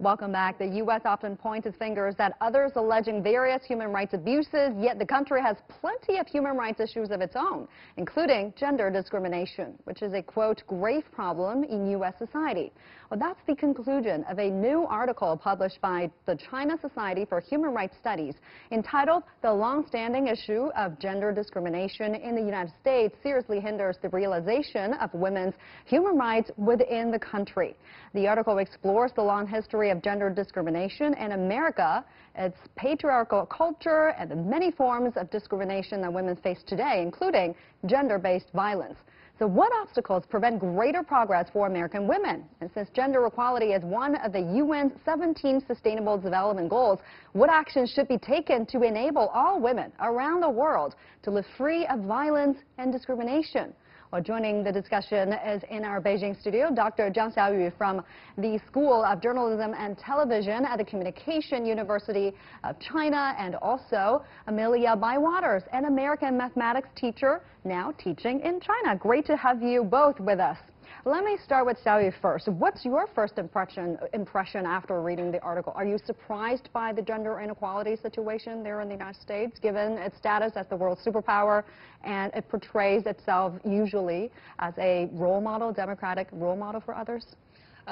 Welcome back. The U.S. often points its fingers at others alleging various human rights abuses, yet the country has plenty of human rights issues of its own, including gender discrimination, which is a, quote, grave problem in U.S. society. Well, that's the conclusion of a new article published by the China Society for Human Rights Studies entitled "The Long-Standing Issue of Gender Discrimination in the United States Seriously Hinders the Realization of Women's Human Rights Within the Country." The article explores the long history of gender discrimination in America, its patriarchal culture, and the many forms of discrimination that women face today, including gender-based violence. So what obstacles prevent greater progress for American women? And since gender equality is one of the UN's 17 Sustainable Development Goals, what actions should be taken to enable all women around the world to live free of violence and discrimination? Well, joining the discussion is in our Beijing studio, Dr. Zhang Xiaoyu from the School of Journalism and Television at the Communication University of China, and also Emilia Bywaters, an American mathematics teacher now teaching in China. Great to have you both with us. Let me start with Xiaoyu first. What's your first impression after reading the article? Are you surprised by the gender inequality situation there in the United States, given its status as the world superpower, and it portrays itself usually as a role model, democratic role model for others?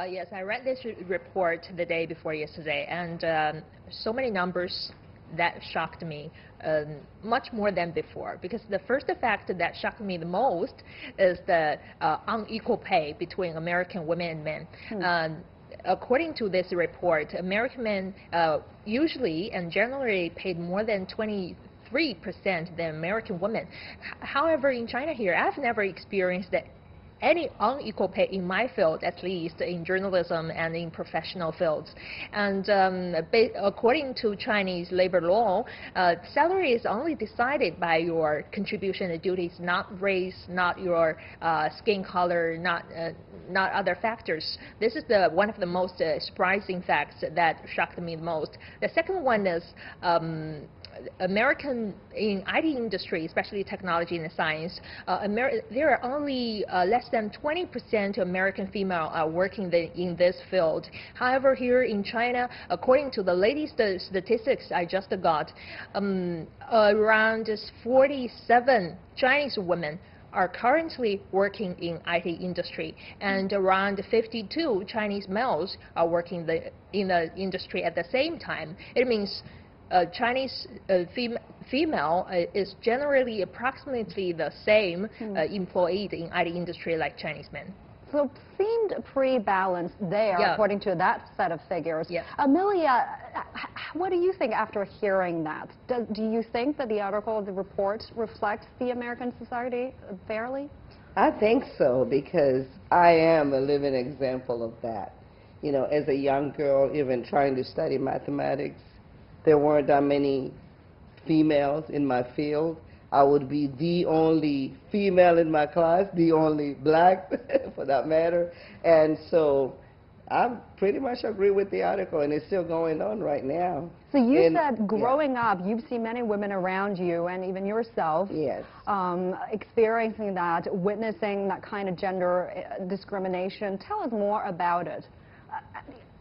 Yes, I read this report the day before yesterday, and so many numbers that shocked me much more than before, because the first fact that shocked me the most is the unequal pay between American women and men. According to this report, American men usually and generally paid more than 23% than American women. However, in China here, I've never experienced that any unequal pay in my field, at least in journalism and in professional fields. And according to Chinese labor law, salary is only decided by your contribution and duties, not race, not your skin color, not other factors. This is one of the most surprising facts that shocked me the most. The second one is American in IT industry, especially technology and science, there are only less than 20% American female are working in this field. However, here in China, according to the latest statistics I just got, around 47 Chinese women are currently working in IT industry, and around 52 Chinese males are working in the industry at the same time. It means Chinese female is generally approximately the same employed in IT industry like Chinese men. So it seemed pretty balanced there, according to that set of figures. Emilia, what do you think after hearing that? Do you think that the article, the report, reflects the American society fairly? I think so, because I am a living example of that. You know, as a young girl, even trying to study mathematics, there weren't that many females in my field. I would be the only female in my class, the only black, for that matter. And so I pretty much agree with the article, and it's still going on right now. So you said growing up, you've seen many women around you, and even yourself, experiencing that, witnessing that kind of gender discrimination. Tell us more about it.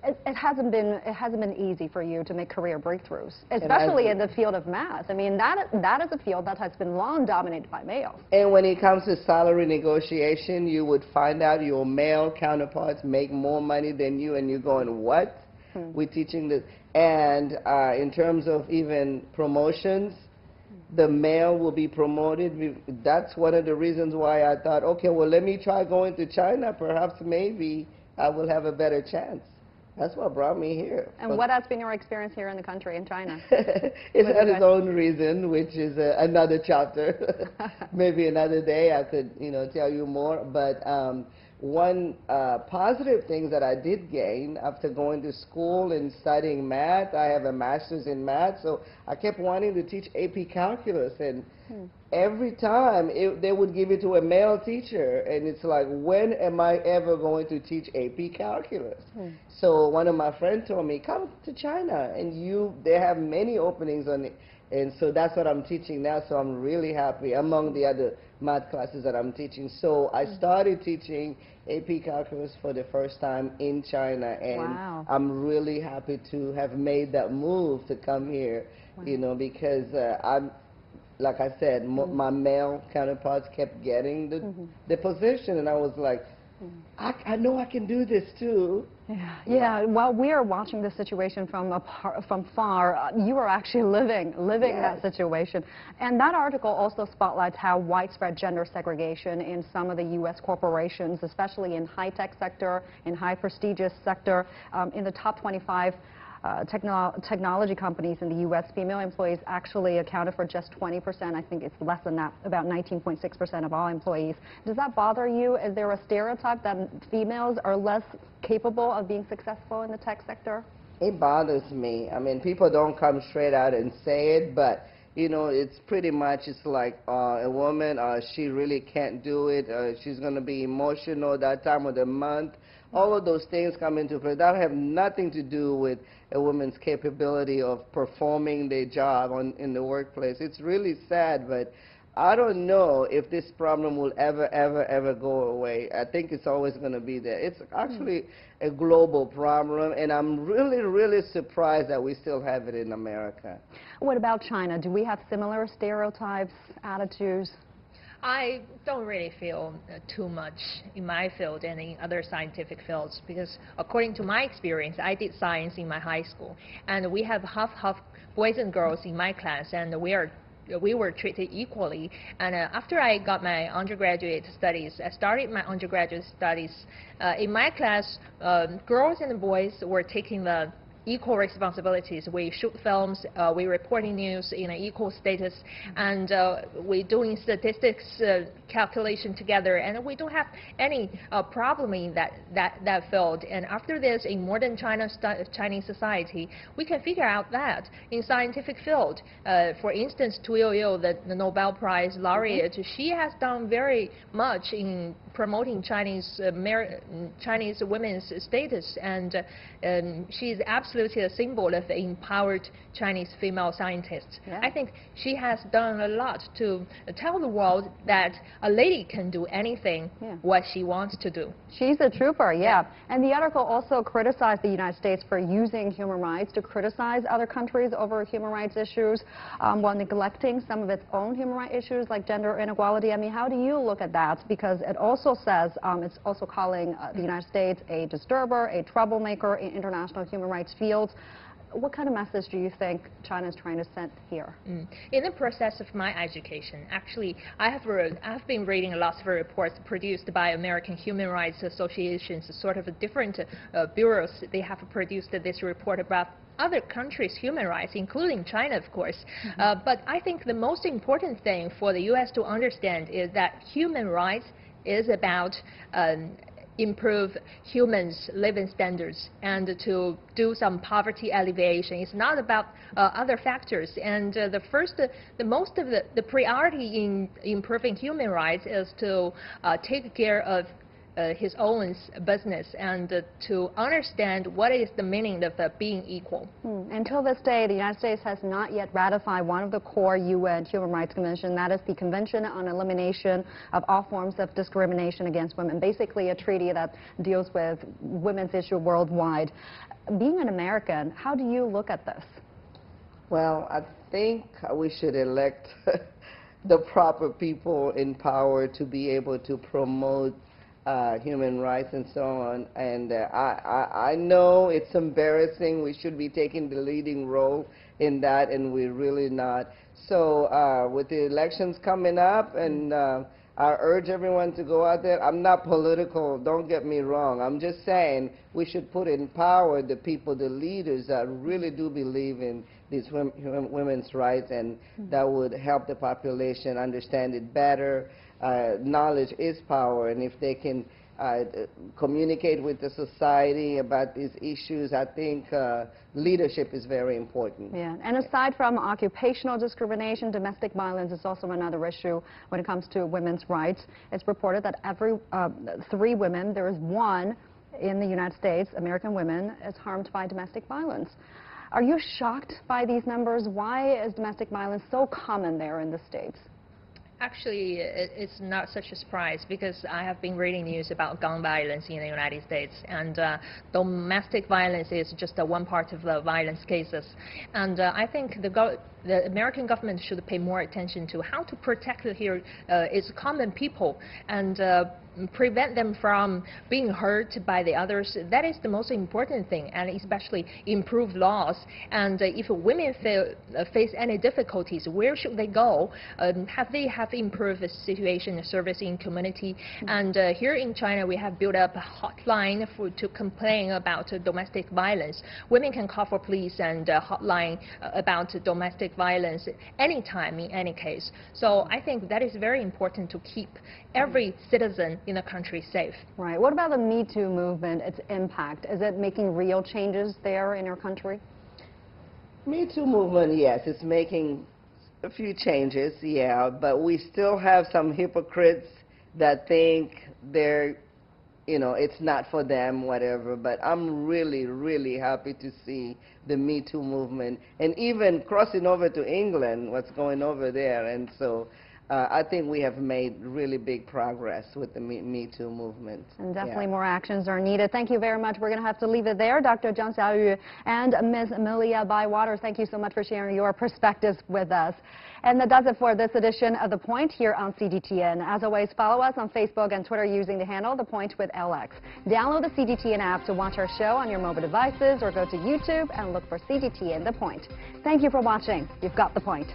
It hasn't been easy for you to make career breakthroughs, especially in the field of math. I mean, that is a field that has been long dominated by males. And when it comes to salary negotiation, you would find out your male counterparts make more money than you, and you're going, what? We're teaching this. And in terms of even promotions, the male will be promoted. That's one of the reasons why I thought, okay, well, let me try going to China. Perhaps maybe I will have a better chance. That's what brought me here. And what has been your experience here in the country, in China? It's had its own reason, which is another chapter. Maybe another day I could, tell you more. But one positive thing that I did gain after going to school and studying math, I have a master's in math, so I kept wanting to teach AP Calculus. And every time they would give it to a male teacher, and it's like, when am I ever going to teach AP Calculus? So one of my friends told me, come to China, and they have many openings on And so that's what I'm teaching now, so I'm really happy among the other math classes that I'm teaching. So I started teaching AP Calculus for the first time in China, and wow. I'm really happy to have made that move to come here, you know, because I'm, like I said, my male counterparts kept getting the position, and I was like, I know I can do this too. Yeah. While we are watching the situation from far, you are actually living that situation. And that article also spotlights how widespread gender segregation in some of the U.S. corporations, especially in high-tech sector, in high-prestigious sector, in the top 25 technology companies in the U.S., female employees actually accounted for just 20%. I think it's less than that, about 19.6% of all employees. Does that bother you? Is there a stereotype that females are less capable of being successful in the tech sector? It bothers me. I mean, people don't come straight out and say it, but you know, it's pretty much, it's like a woman, she really can't do it, she's going to be emotional that time of the month. All of those things come into play. That have nothing to do with a woman's capability of performing their job in the workplace. It's really sad, but I don't know if this problem will ever go away. I think it's always going to be there. It's actually a global problem, and I'm really surprised that we still have it in America. What about China? Do we have similar stereotypes, attitudes? I don't really feel too much in my field and in other scientific fields, because according to my experience, I did science in my high school, and we have half boys and girls in my class, and we were treated equally. And after I got my undergraduate studies, I started my undergraduate studies. In my class, girls and boys were taking the equal responsibilities. We shoot films, we reporting news in an equal status, and we doing statistics calculation together, and we don't have any problem in that field. And after this, in modern Chinese society, we can figure out that in scientific field. For instance, Tu Youyou, the Nobel Prize laureate, she has done very much in promoting Chinese women's status, and she is absolutely a symbol of empowered Chinese female scientists. Yeah. I think she has done a lot to tell the world that a lady can do anything what she wants to do. She's a trooper, yeah. And the article also criticized the United States for using human rights to criticize other countries over human rights issues while neglecting some of its own human rights issues like gender inequality. I mean, how do you look at that? Because it also says it's also calling the United States a disturber, a troublemaker in international human rights fields. What kind of message do you think China is trying to send here? In the process of my education, actually, I've been reading lots of reports produced by American Human Rights Associations, sort of different bureaus. They have produced this report about other countries' human rights, including China, of course. But I think the most important thing for the U.S. to understand is that human rights is about improve humans' living standards and to do some poverty alleviation. It's not about other factors. And the priority in improving human rights is to take care of his own business and to understand what is the meaning of being equal. Until this day, the United States has not yet ratified one of the core UN Human Rights Convention, that is the Convention on Elimination of All Forms of Discrimination Against Women, basically a treaty that deals with women's issue worldwide. Being an American, how do you look at this? Well, I think we should elect the proper people in power to be able to promote human rights and so on, and I know it's embarrassing. We should be taking the leading role in that, and we're really not. So with the elections coming up, and I urge everyone to go out there. I'm not political, don't get me wrong. I'm just saying we should put in power the people, the leaders that really do believe in these women's rights, and that would help the population understand it better. Knowledge is power, and if they can communicate with the society about these issues, I think leadership is very important. Yeah, and aside from occupational discrimination, domestic violence is also another issue when it comes to women's rights. It's reported that every 3 women, there is 1 in the United States, American women, is harmed by domestic violence. Are you shocked by these numbers? Why is domestic violence so common there in the States? Actually, it's not such a surprise because I have been reading news about gun violence in the United States, and domestic violence is just one part of the violence cases. And I think the American government should pay more attention to how to protect its common people and prevent them from being hurt by the others. That is the most important thing, and especially improve laws. And if women face any difficulties, where should they go? Have improved the situation, the service in community? And here in China, we have built up a hotline to complain about domestic violence. Women can call for police and hotline about domestic violence anytime, in any case. So I think that is very important to keep every citizen in the country safe. Right. What about the Me Too movement, its impact? Is it making real changes there in your country? Me Too movement, yes, it's making a few changes, yeah, but we still have some hypocrites that think they're, it's not for them, whatever. But I'm really, really happy to see the Me Too movement, and even crossing over to England, what's going over there. And so I think we have made really big progress with the Me Too movement. And definitely more actions are needed. Thank you very much. We're going to have to leave it there. Dr. Zhang Xiaoyu and Ms. Emilia Bywaters, thank you so much for sharing your perspectives with us. And that does it for this edition of The Point here on CGTN. As always, follow us on Facebook and Twitter using the handle The Point with LX. Download the CGTN app to watch our show on your mobile devices, or go to YouTube and look for CGTN The Point. Thank you for watching. You've got The Point.